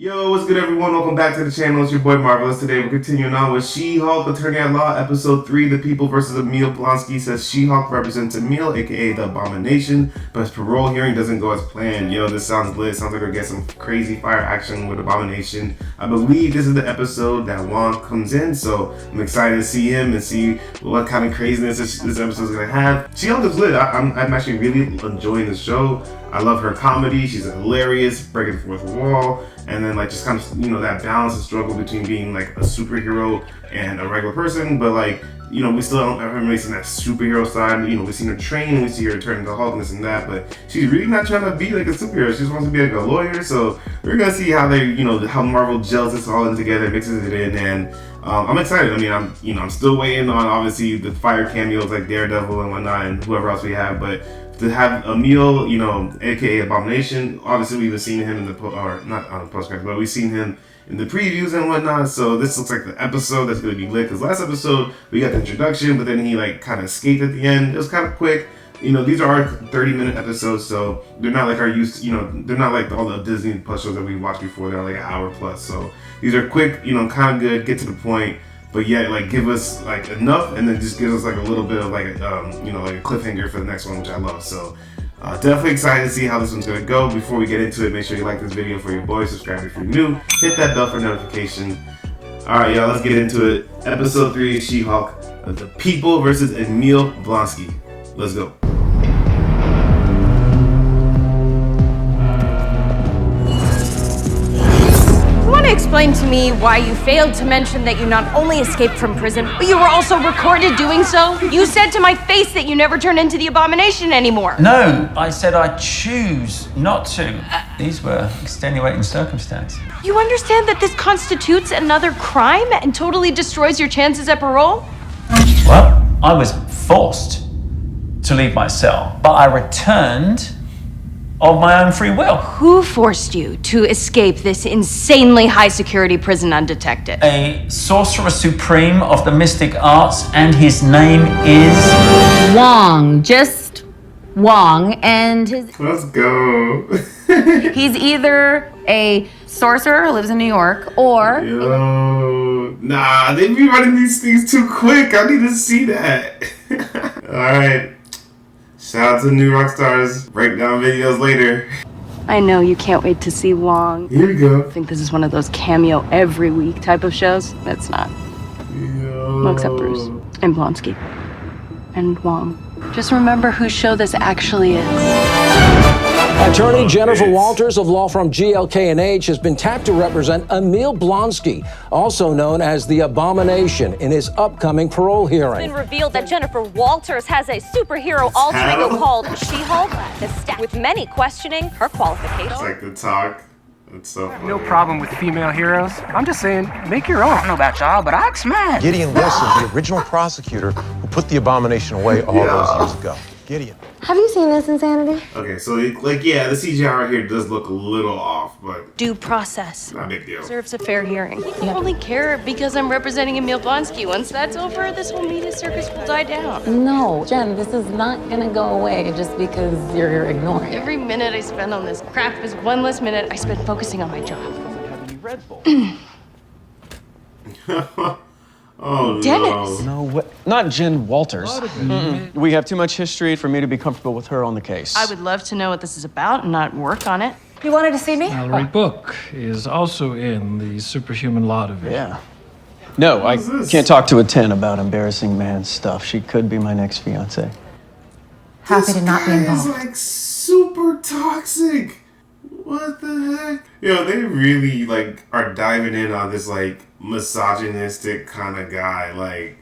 Yo, what's good everyone? Welcome back to the channel. It's your boy Marvelous. Today we're continuing on with She-Hulk Attorney at Law, Episode 3, The People vs. Emil. Blonsky says She-Hulk represents Emil, aka the Abomination, but his parole hearing doesn't go as planned. Yo, this sounds lit. Sounds like we're getting some crazy fire action with Abomination. I believe this is the episode that Wong comes in, so I'm excited to see him and see what kind of craziness this episode is going to have. She-Hulk is lit. I'm actually really enjoying the show. I love her comedy. She's hilarious, breaking the fourth wall, and then like just kind of, you know, that balance and struggle between being like a superhero and a regular person, but like, you know, we still haven't really seen that superhero side. You know, we've seen her train, we see her turn into Hulk and this and that, but she's really not trying to be like a superhero. She just wants to be like a lawyer. So we're gonna see how they, you know, how Marvel gels this all in together, mixes it in, and I'm excited. I mean, I'm still waiting on obviously the fire cameos like Daredevil and whatnot, and whoever else we have, but to have Emil, you know, aka Abomination, obviously we've seen him in the post-credits, but we've seen him in the previews and whatnot. So this looks like the episode that's going to be lit. Because last episode we got the introduction, but then he like kind of escaped at the end. It was kind of quick. You know, these are our 30-minute episodes, so they're not like our used. You know, they're not like all the Disney Plus shows that we watched before. They're like an hour plus. So these are quick. You know, kind of good. Get to the point. But yet, like, give us like enough, and then just give us like a little bit of like, you know, like a cliffhanger for the next one, which I love. So, definitely excited to see how this one's gonna go. Before we get into it, make sure you like this video for your boy, subscribe if you're new, hit that bell for notification. All right, y'all, let's get into it. Episode 3, She-Hulk, The People versus Emil Blonsky. Let's go. Explain to me why you failed to mention that you not only escaped from prison, but you were also recorded doing so? You said to my face that you never turn into the Abomination anymore. No, I said I choose not to. These were extenuating circumstances. You understand that this constitutes another crime and totally destroys your chances at parole? Well, I was forced to leave my cell, but I returned of my own free will. Who forced you to escape this insanely high-security prison undetected? A sorcerer supreme of the mystic arts, and his name is... Wong. Just Wong, and his... Let's go. He's either a sorcerer who lives in New York, or... Yo, nah, they be running these things too quick. I need to see that. Alright. Shout out to New Rock Stars. Breakdown videos later. I know you can't wait to see Wong. Here we go. I think this is one of those cameo every week type of shows. It's not. Yo. Well, except Bruce and Blonsky and Wong. Just remember whose show this actually is. Attorney Jennifer Walters of law firm GLK&H has been tapped to represent Emil Blonsky, also known as the Abomination, in his upcoming parole hearing. It's been revealed that Jennifer Walters has a superhero alter ego called She-Hulk, with many questioning her qualifications. It's like the talk. It's so funny. No problem with female heroes. I'm just saying, make your own. I don't know about y'all, but I smash. Gideon Wilson, the original prosecutor who put the Abomination away all those years ago. Gideon. Have you seen this insanity? Okay, so like, yeah, the CGI right here does look a little off, but Due process. not a big deal. Deserves a fair hearing. I only care because I'm representing Emil Blonsky. Once that's over, this whole media circus will die down. No, Jen, this is not gonna go away just because you're ignoring it. Every minute I spend on this crap is one less minute I spend focusing on my job. Oh Dennis. no. Not Jen Walters. We have too much history for me to be comfortable with her on the case. I would love to know what this is about and not work on it. You wanted to see me? Mallory Book is also in the Superhuman Law Division. Yeah. No, I can't talk to a 10 about embarrassing man stuff. She could be my next fiance. Happy to not be involved. This guy is like super toxic. What the heck? Yo, they really like are diving in on this like misogynistic kind of guy. Like,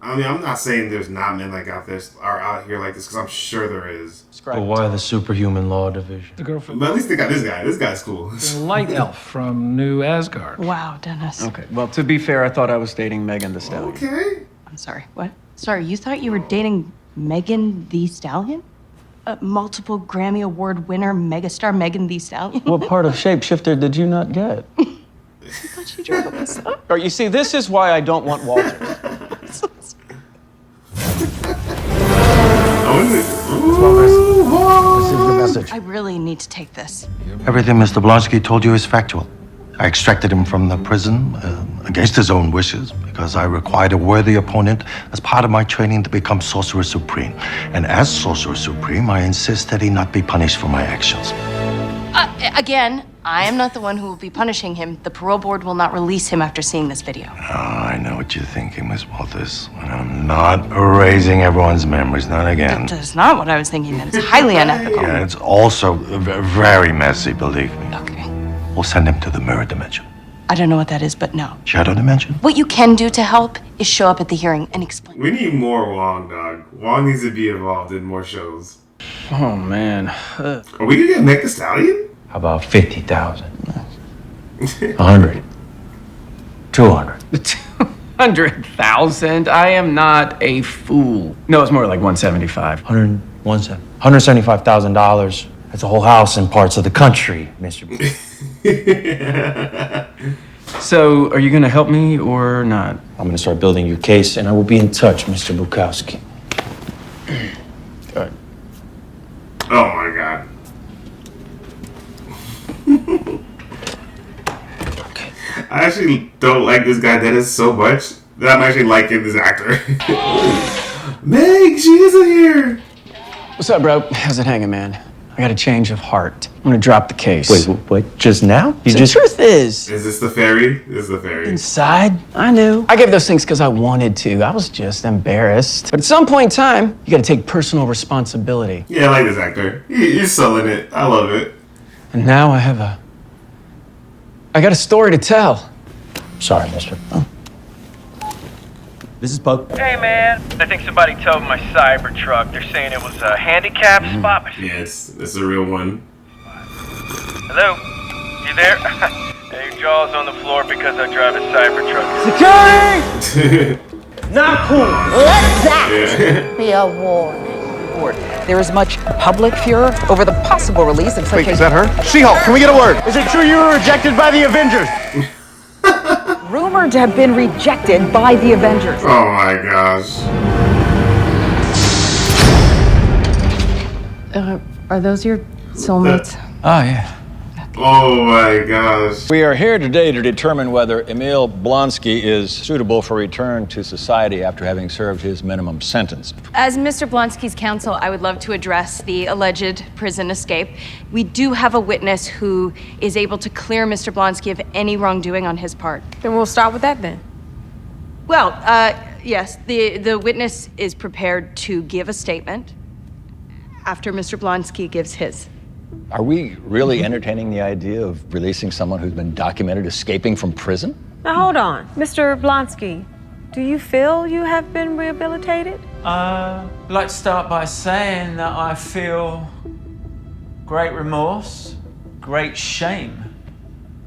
I mean, I'm not saying there's not men like out here like this, because I'm sure there is. But why the Superhuman Law Division? The girl from But at least they got this guy. This guy's cool. the Light Elf from New Asgard. Wow, Dennis. Okay, well, to be fair, I thought I was dating Megan the Stallion. Okay. I'm sorry. What? Sorry, you thought you were dating Megan the Stallion? A multiple Grammy Award winner megastar Megan the Stallion? What part of Shapeshifter did you not get? I thought she drove a Mustang. Or you see, this is why I don't want Walters. This is your message. I really need to take this. Everything Mr. Blonsky told you is factual. I extracted him from the prison against his own wishes because I required a worthy opponent as part of my training to become Sorcerer Supreme. And as Sorcerer Supreme, I insist that he not be punished for my actions. Again, I am not the one who will be punishing him. The parole board will not release him after seeing this video. Oh, I know what you're thinking, Miss Walters. I'm not erasing everyone's memories, not again. That's not what I was thinking. That is highly unethical. Yeah, it's also very messy, believe me. Okay. We'll send him to the mirror dimension. I don't know what that is, but no. Shadow dimension? What you can do to help is show up at the hearing and explain. We need more Wong, dog. Wong needs to be involved in more shows. Oh, man. Are we gonna get Meg the Stallion? How about 50,000? 100. 200. 200,000? I am not a fool. No, it's more like 175. $175,000. That's a whole house in parts of the country, Mr. So, are you gonna help me or not? I'm gonna start building your case, and I will be in touch, Mr. Bukowski. Good. Oh my god. I actually don't like this guy Dennis so much that I'm actually liking this actor. Meg, she isn't here. What's up, bro? How's it hanging, man? I got a change of heart. I'm gonna drop the case. Wait, what? Just now? The truth is... Is this the fairy? This is the fairy. Inside, I knew. I gave those things because I wanted to. I was just embarrassed. But at some point in time, you gotta take personal responsibility. Yeah, I like this actor. He's selling it. I love it. And now I got a story to tell. Sorry, mister. Oh. This is Pug. Hey, man. I think somebody towed my cyber truck. They're saying it was a handicap spot. Yeah, it's a real one. Hello? You there? Hey, your jaw's on the floor because I drive a cyber truck. Security! Not cool. Let that be a warning. There is much public furor over the possible release of such Wait, is that her? She-Hulk, can we get a word? Is it true you were rejected by the Avengers? rumored to have been rejected by the Avengers. Oh my gosh. Are those your soulmates? Oh, yeah. Oh my gosh. We are here today to determine whether Emil Blonsky is suitable for return to society after having served his minimum sentence. As Mr. Blonsky's counsel, I would love to address the alleged prison escape. We do have a witness who is able to clear Mr. Blonsky of any wrongdoing on his part. Then we'll start with that then. Well, yes, the witness is prepared to give a statement after Mr. Blonsky gives his. Are we really entertaining the idea of releasing someone who's been documented escaping from prison? Now hold on. Mr. Blonsky, do you feel you have been rehabilitated? I'd like to start by saying that I feel great remorse, great shame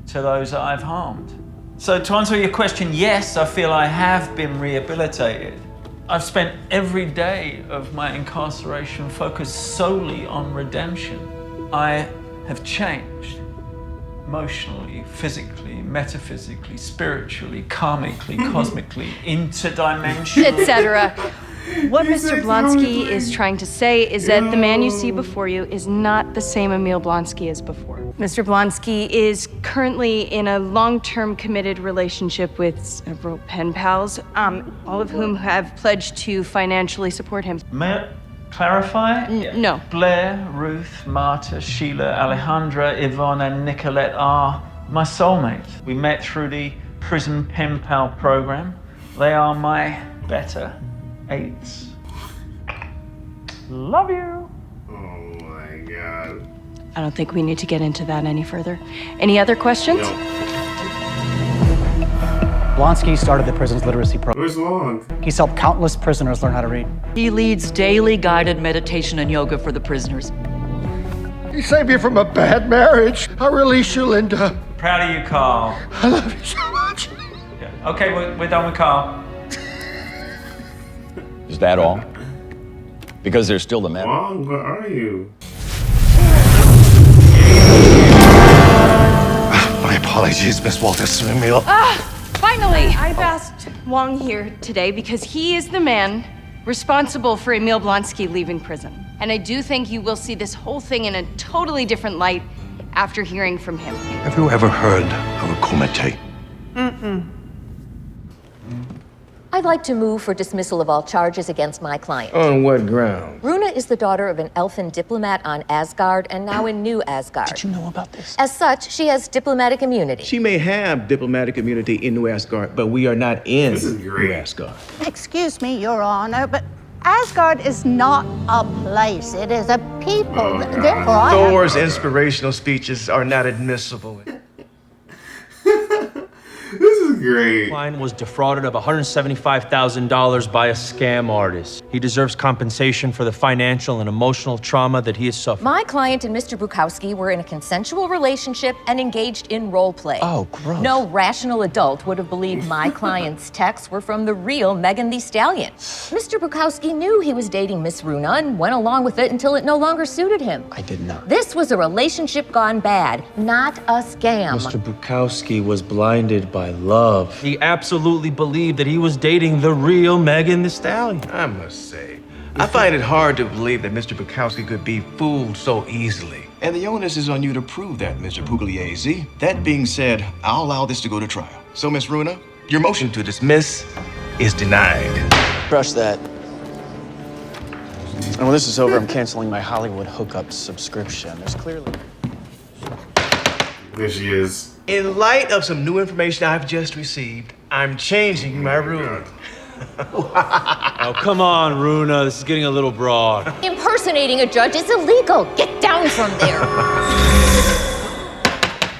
to those that I've harmed. So to answer your question, yes, I feel I have been rehabilitated. I've spent every day of my incarceration focused solely on redemption. I have changed emotionally, physically, metaphysically, spiritually, karmically, cosmically, interdimensionally, etc. What Mr. Blonsky is trying to say is that the man you see before you is not the same Emil Blonsky as before. Mr. Blonsky is currently in a long-term committed relationship with several pen pals, all of whom have pledged to financially support him. May I clarify? No. Blair, Ruth, Marta, Sheila, Alejandra, Yvonne, and Nicolette are my soulmates. We met through the prison pen pal program. They are my better eights. Love you. Oh my god. I don't think we need to get into that any further. Any other questions? Blonsky started the prison's literacy program. Where's Long? He's helped countless prisoners learn how to read. He leads daily guided meditation and yoga for the prisoners. You saved me from a bad marriage. I'll release you, Linda. Proud of you, Carl. I love you so much. Yeah. Okay, we're done with Carl. Is that all? Because there's still the man. Long, where are you? My apologies, Miss Walters. Emil. Finally! I've asked Wong here today because he is the man responsible for Emil Blonsky leaving prison. And I do think you will see this whole thing in a totally different light after hearing from him. Have you ever heard of a kumite? I'd like to move for dismissal of all charges against my client. On what ground? Runa is the daughter of an elfin diplomat on Asgard and now in New Asgard. Did you know about this? As such, she has diplomatic immunity. She may have diplomatic immunity in New Asgard, but we are not in New Asgard. Excuse me, Your Honor, but Asgard is not a place. It is a people. Therefore, I have... Thor's inspirational speeches are not admissible. This is great. Klein was defrauded of $175,000 by a scam artist. He deserves compensation for the financial and emotional trauma that he has suffered. My client and Mr. Bukowski were in a consensual relationship and engaged in role play. Oh, gross. No rational adult would have believed my client's texts were from the real Megan Thee Stallion. Mr. Bukowski knew he was dating Miss Runa and went along with it until it no longer suited him. I did not. This was a relationship gone bad, not a scam. Mr. Bukowski was blinded by love. He absolutely believed that he was dating the real Megan Thee Stallion. I must say, I find it hard to believe that Mr. Bukowski could be fooled so easily. And the onus is on you to prove that, Mr. Pugliese. That being said, I'll allow this to go to trial. So, Miss Runa, Your motion to dismiss is denied. Crush that. And when this is over, I'm canceling my Hollywood hookup subscription. There's clearly... There she is. In light of some new information I've just received, I'm changing my ruling. Oh, come on, Runa. This is getting a little broad. Impersonating a judge is illegal. Get down from there.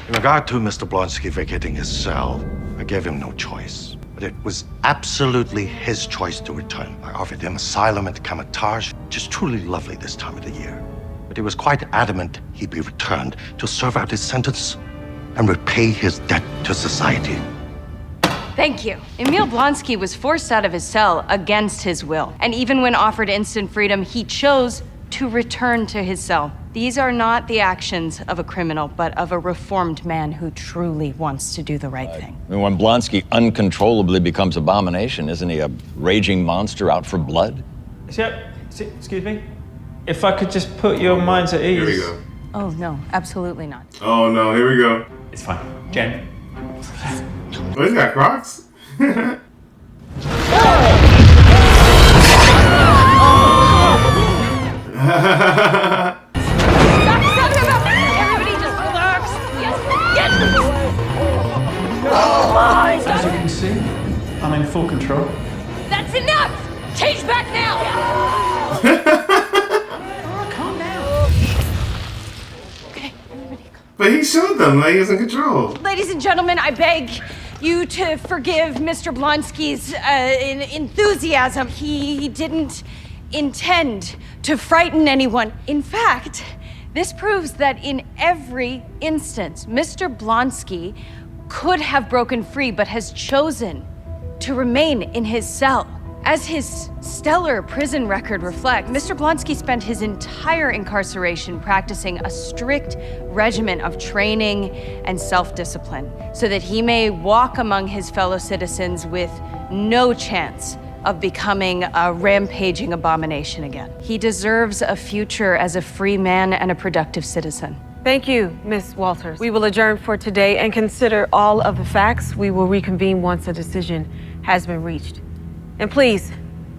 In regard to Mr. Blonsky vacating his cell, I gave him no choice. But it was absolutely his choice to return. I offered him asylum at Kamatage, which is truly lovely this time of the year. But he was quite adamant he'd be returned to serve out his sentence and repay his debt to society. Thank you. Emil Blonsky was forced out of his cell against his will. And even when offered instant freedom, he chose to return to his cell. These are not the actions of a criminal, but of a reformed man who truly wants to do the right thing. I mean, when Blonsky uncontrollably becomes Abomination, isn't he a raging monster out for blood? Excuse me? If I could just put your minds at ease. Here we go. Oh, no, absolutely not. Oh, no, here we go. It's fine. Jen. Oh, he's got Crocs? Everybody just relax. Yes. Oh my! As you can see, I'm in full control. That's enough. Change back now. Calm down. But he showed them that he was in control. Ladies and gentlemen, I beg you to forgive Mr. Blonsky's enthusiasm. He didn't intend to frighten anyone. In fact, this proves that in every instance, Mr. Blonsky could have broken free, but has chosen to remain in his cell. As his stellar prison record reflects, Mr. Blonsky spent his entire incarceration practicing a strict regimen of training and self-discipline so that he may walk among his fellow citizens with no chance of becoming a rampaging abomination again. He deserves a future as a free man and a productive citizen. Thank you, Miss Walters. We will adjourn for today and consider all of the facts. We will reconvene once a decision has been reached. And please,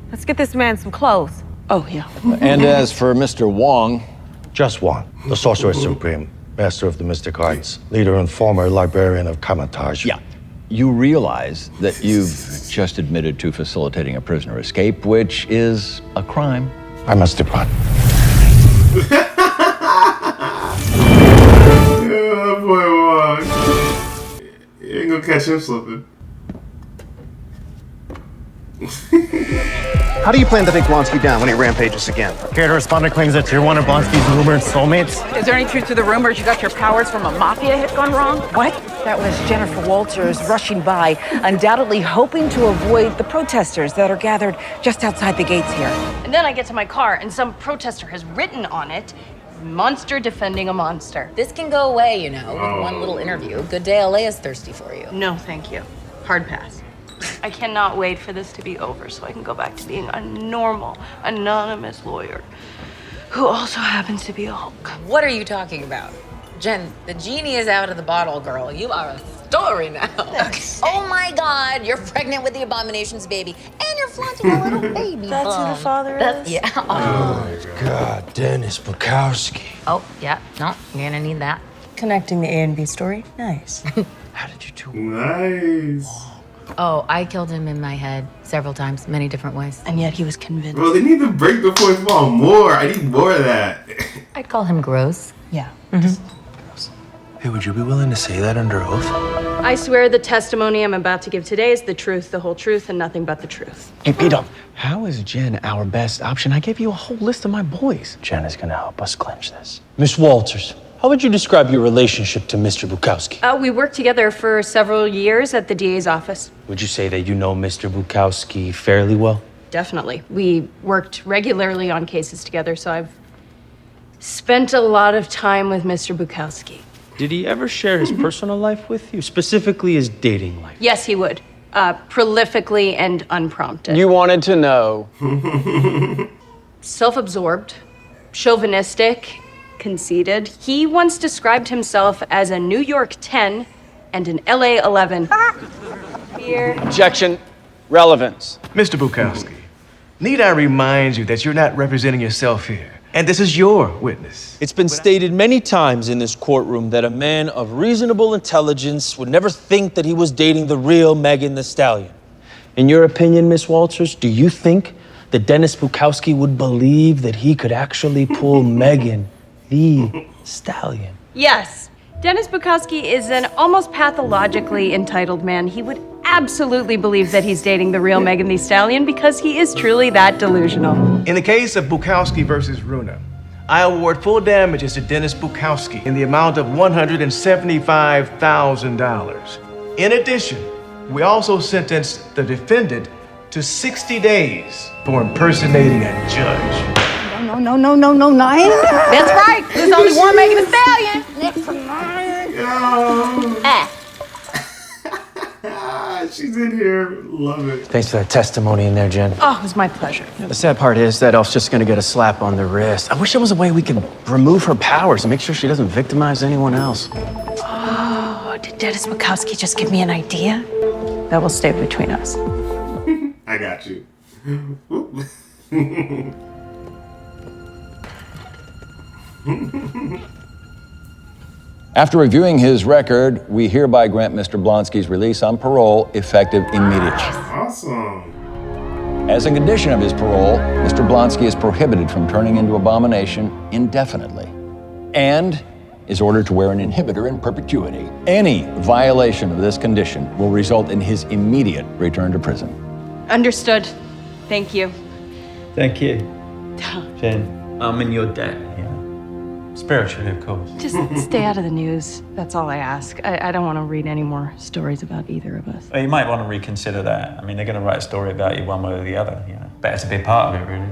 let's get this man some clothes. Oh, yeah. And as for Mr. Wong... Just Wong, the Sorcerer Supreme, master of the mystic arts, leader and former librarian of Kamatage. Yeah. You realize that you've just admitted to facilitating a prisoner escape, which is a crime. I must depart. Oh, boy, Wong. You ain't gonna catch him slipping. How do you plan to take Blonsky down when he rampages again? Care to respond to claims that you're one of Blonsky's rumored soulmates? Is there any truth to the rumors you got your powers from a mafia hit gone wrong? What? That was Jennifer Walters rushing by, undoubtedly hoping to avoid the protesters that are gathered just outside the gates here. And then I get to my car and some protester has written on it, "Monster defending a monster." This can go away, you know, with one little interview. Good Day LA is thirsty for you. No, thank you. Hard pass. I cannot wait for this to be over so I can go back to being a normal, anonymous lawyer who also happens to be a Hulk. What are you talking about? Jen, the genie is out of the bottle, girl. You are a story now. Oh my God, you're pregnant with the Abomination's baby, and you're flaunting a little baby That's who the bump. father is? Yeah. Oh my God, Dennis Bukowski. Oh, yeah. No, you're gonna need that. Connecting the A and B story? Nice. How did you do it? Nice. Oh, I killed him in my head several times, many different ways. And yet he was convinced. Bro, they need to break the fourth wall more. I need more of that. I'd call him gross. Yeah. Hey, would you be willing to say that under oath? I swear the testimony I'm about to give today is the truth, the whole truth, and nothing but the truth. Hey, Peter, how is Jen our best option? I gave you a whole list of my boys. Jen is gonna help us clinch this. Miss Walters, how would you describe your relationship to Mr. Bukowski? We worked together for several years at the DA's office. Would you say that you know Mr. Bukowski fairly well? Definitely. We worked regularly on cases together, so I've spent a lot of time with Mr. Bukowski. Did he ever share his personal life with you, specifically his dating life? Yes, he would. Prolifically and unprompted. You wanted to know. Self-absorbed, chauvinistic, conceited. He once described himself as a New York 10 and an LA 11. Fear. Objection. Relevance. Mr. Bukowski, need I remind you that you're not representing yourself here, and this is your witness. It's been stated many times in this courtroom that a man of reasonable intelligence would never think that he was dating the real Megan Thee Stallion. In your opinion, Miss Walters, do you think that Dennis Bukowski would believe that he could actually pull Megan Thee Stallion? Yes. Dennis Bukowski is an almost pathologically entitled man. He would absolutely believe that he's dating the real Megan Thee Stallion because he is truly that delusional. In the case of Bukowski versus Runa, I award full damages to Dennis Bukowski in the amount of $175,000. In addition, we also sentenced the defendant to 60 days for impersonating a judge. No, nine. That's right. There's only one Megan Thee Stallion. She's in here. Love it. Thanks for that testimony in there, Jen. Oh, it was my pleasure. The sad part is that elf's just gonna get a slap on the wrist. I wish there was a way we could remove her powers and make sure she doesn't victimize anyone else. Oh, did Dennis Bukowski just give me an idea? That will stay between us. I got you. After reviewing his record, we hereby grant Mr. Blonsky's release on parole effective immediately. Awesome. As a condition of his parole, Mr. Blonsky is prohibited from turning into Abomination indefinitely and is ordered to wear an inhibitor in perpetuity. Any violation of this condition will result in his immediate return to prison. Understood. Thank you. Thank you. Jen, I'm in your debt, yeah. Spiritually, of course. Just stay out of the news. That's all I ask. I don't want to read any more stories about either of us. Well, you might want to reconsider that. I mean, they're going to write a story about you one way or the other, you know. Better to be a part of it, really.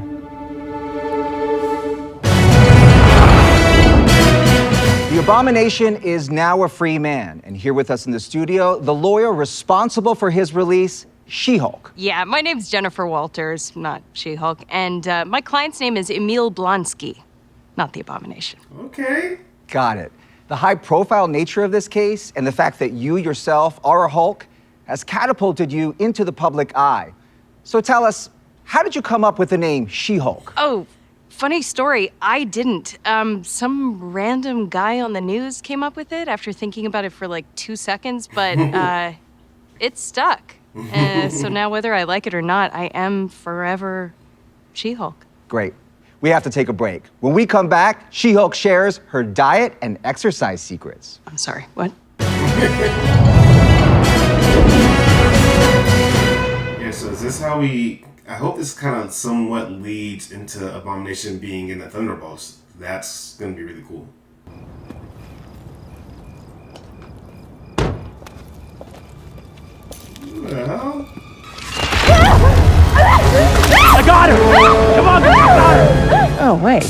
The Abomination is now a free man, and here with us in the studio, the lawyer responsible for his release, She-Hulk. Yeah, my name's Jennifer Walters, not She-Hulk, and my client's name is Emil Blonsky, not the Abomination. Okay. Got it. The high-profile nature of this case and the fact that you yourself are a Hulk has catapulted you into the public eye. So tell us, how did you come up with the name She-Hulk? Oh, funny story. I didn't. Some random guy on the news came up with it after thinking about it for like 2 seconds, but it stuck. So now whether I like it or not, I am forever She-Hulk. Great. We have to take a break. When we come back, She-Hulk shares her diet and exercise secrets. I'm sorry, what? Yeah, so is this how we... I hope this kind of somewhat leads into Abomination being in the Thunderbolts. That's going to be really cool. What the hell? I got her! Come on, I got her! Oh, wait.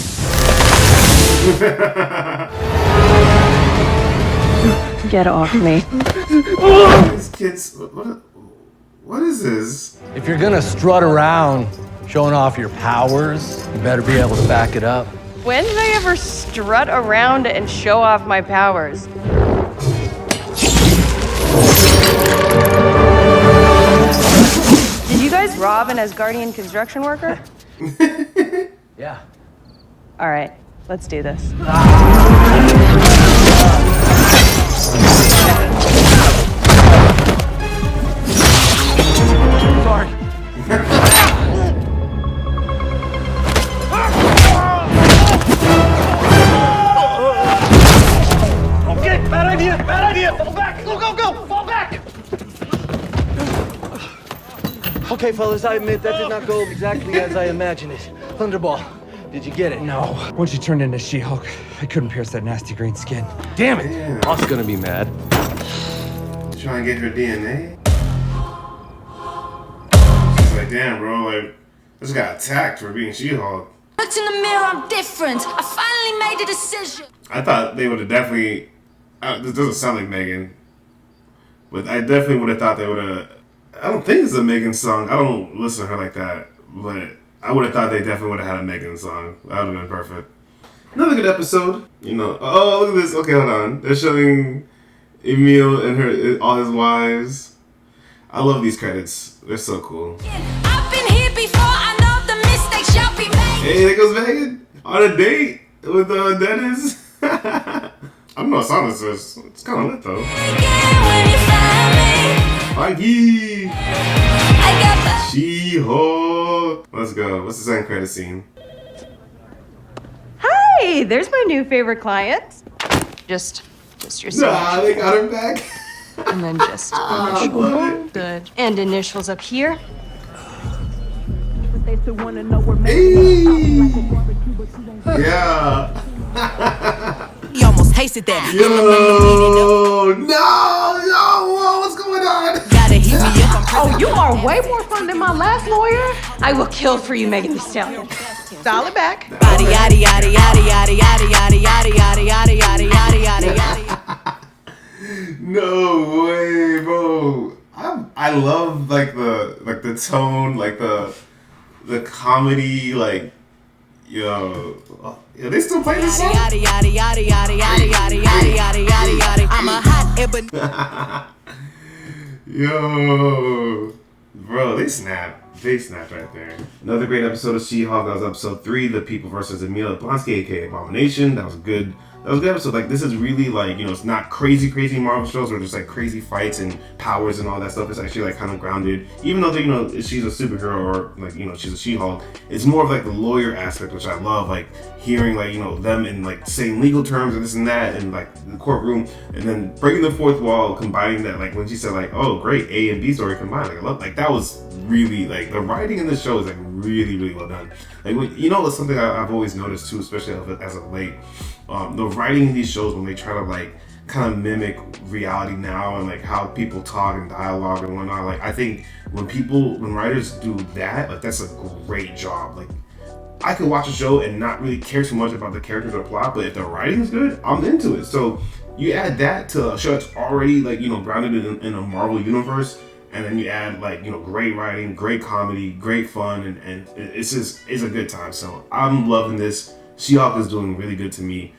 Get off me. These kids... What is this? If you're gonna strut around showing off your powers, you better be able to back it up. When did I ever strut around and show off my powers? Did you guys rob an Asgardian construction worker? Yeah. All right, let's do this. Sorry. Okay, bad idea, bad idea. Fall back. Go, go, go. Fall back. Okay, fellas, I admit that did not go exactly as I imagined it. Thunderball, did you get it? No. Once she turned into She-Hulk, I couldn't pierce that nasty green skin. Damn it. Damn. Boss gonna be mad. Trying to get her DNA. She's like, damn, bro, like, I just got attacked for being She-Hulk. Looked in the mirror, I'm different. I finally made a decision. I thought they would have definitely. This doesn't sound like Megan, but I definitely would have thought they would have. I don't think it's a Megan song. I don't listen to her like that, but I would have thought they definitely would have had a Megan song. That would have been perfect. Another good episode. You know. Oh, look at this. Okay, hold on. They're showing Emil and all his wives. I love these credits. They're so cool. I've been here before, I know the mistakes shall be made. Hey, there goes Megan on a date with Dennis. I don't know what song this is. It's kind of lit though. Mikey! She-Hulk! Let's go. What's the second credit scene? Hi, there's my new favorite client. Just your signature. Nah, they got her back. And then just initials. Good. And initials up here. Hey! Yeah. You almost tasted that. Yo! No! Whoa, what's going on? Gotta hit me up. Oh, you are way more fun than my last lawyer. I will kill for you, Megan Thee Stallion. Dial it back. Yada yada yada yada yada yada yada yada yada yada yada yada yada. No way, bro. I love like the tone, like the comedy, like yo. Yeah, they still play this song? Yada yada yada yada yada yada yada yada yada yada. I'm a hot ebony. Yo, bro, they snap. They snap right there. Another great episode of She-Hulk. That was episode 3, The People versus Emil Blonsky, aka Abomination. That was good. That was a good episode. Like, this is really like, you know, it's not crazy Marvel shows where there's like crazy fights and powers and all that stuff. It's actually like kind of grounded. Even though, you know, she's a superhero or like, you know, she's a She-Hulk, it's more of like the lawyer aspect, which I love. Like hearing like, you know, them in like saying legal terms and this and that and like the courtroom and then breaking the fourth wall, combining that, like when she said like, oh great, A and B story combined. Like I love, like that was really like the writing in the show is like really, really well done. Like, you know, it's something I've always noticed too, especially as of late. The writing in these shows, when they try to like kind of mimic reality now and like how people talk and dialogue and whatnot, like I think when writers do that, like that's a great job. Like I could watch a show and not really care too much about the characters or plot, but if the writing is good, I'm into it. So you add that to a show that's already like, you know, grounded in a Marvel universe, and then you add like, you know, great writing, great comedy, great fun, and it's a good time. So I'm loving this. She-Hulk is doing really good to me.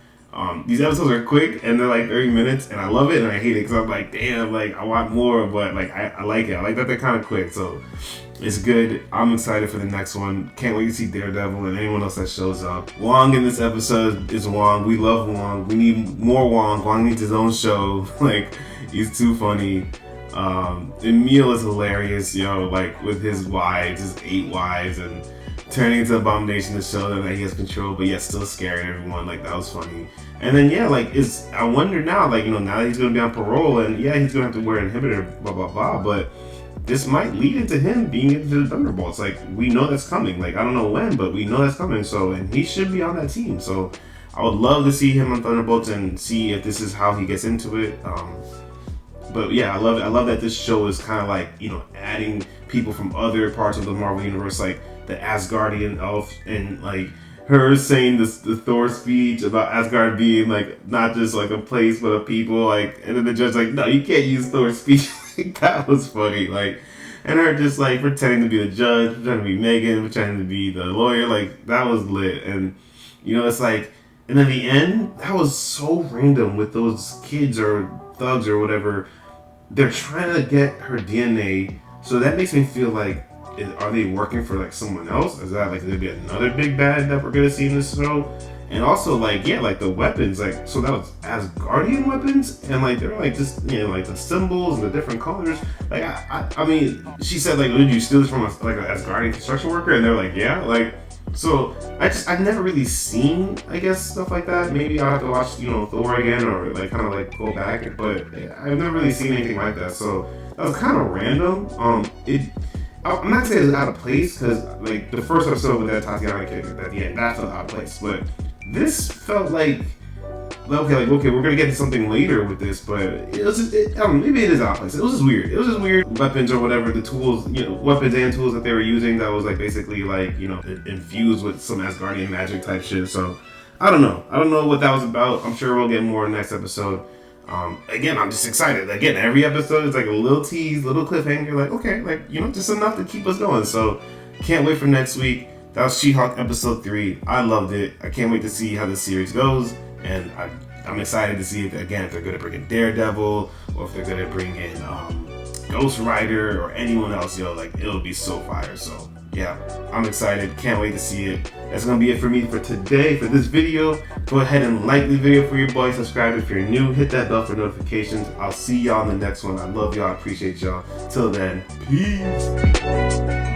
These episodes are quick and they're like 30 minutes, and I love it and I hate it because I'm like, damn, like I want more, but like I like it. I like that they're kind of quick, so it's good. I'm excited for the next one. Can't wait to see Daredevil and anyone else that shows up. Wong in this episode is Wong. We love Wong. We need more Wong. Wong needs his own show. Like he's too funny. Emil is hilarious, yo, like with his wives, his 8 wives, and turning into Abomination to show them that he has control, but yet still scaring everyone. Like that was funny. And then yeah, like I wonder now, like, you know, now that he's gonna be on parole, and yeah, he's gonna have to wear an inhibitor, blah blah blah, but this might lead into him being into the Thunderbolts. Like we know that's coming. Like I don't know when, but we know that's coming. So, and he should be on that team. So I would love to see him on Thunderbolts and see if this is how he gets into it. But yeah, I love it. I love that this show is kind of like, you know, adding people from other parts of the Marvel universe, like the Asgardian elf, and like her saying the Thor speech about Asgard being like not just like a place but a people, like, and then the judge like, no, you can't use Thor's speech. That was funny. Like, and her just like pretending to be the judge, pretending to be Megan, pretending to be the lawyer, like that was lit. And You know, it's like, and then the end, that was so random with those kids or thugs or whatever. They're trying to get her DNA, so that makes me feel like, are they working for like someone else? Is that like gonna be another big bad that we're gonna see in this show? And also like, yeah, like the weapons, like, so that was Asgardian weapons, and like they're like just, you know, like the symbols and the different colors. Like I mean, she said like, did you steal this from like an Asgardian construction worker? And they're like, yeah, like. So I've never really seen, I guess, stuff like that. Maybe I'll have to watch, you know, Thor again, or like kind of like go back. But I've never really seen anything like that. So that was kind of random. I'm not saying it's out of place, because like the first episode with that Tatiana kid at the end, that felt out of place. But this felt like okay, we're gonna get to something later with this, but it was just, I don't know, maybe it is out of place. It was just weird. It was just weird. Weapons or whatever, the tools, you know, weapons and tools that they were using, that was like basically like, you know, infused with some Asgardian magic type shit. So I don't know what that was about. I'm sure we'll get more next episode. Again, I'm just excited. Again, every episode is like a little tease, little cliffhanger, like, okay, like, you know, just enough to keep us going. So can't wait for next week. That was She-Hulk episode 3. I loved it. I can't wait to see how the series goes. And I'm excited to see if they're going to bring in Daredevil, or if they're going to bring in Ghost Rider or anyone else. Yo, like, it'll be so fire. So yeah, I'm excited. Can't wait to see it. That's going to be it for me for today, for this video. Go ahead and like the video for your boy. Subscribe if you're new. Hit that bell for notifications. I'll see y'all in the next one. I love y'all. I appreciate y'all. Till then, peace.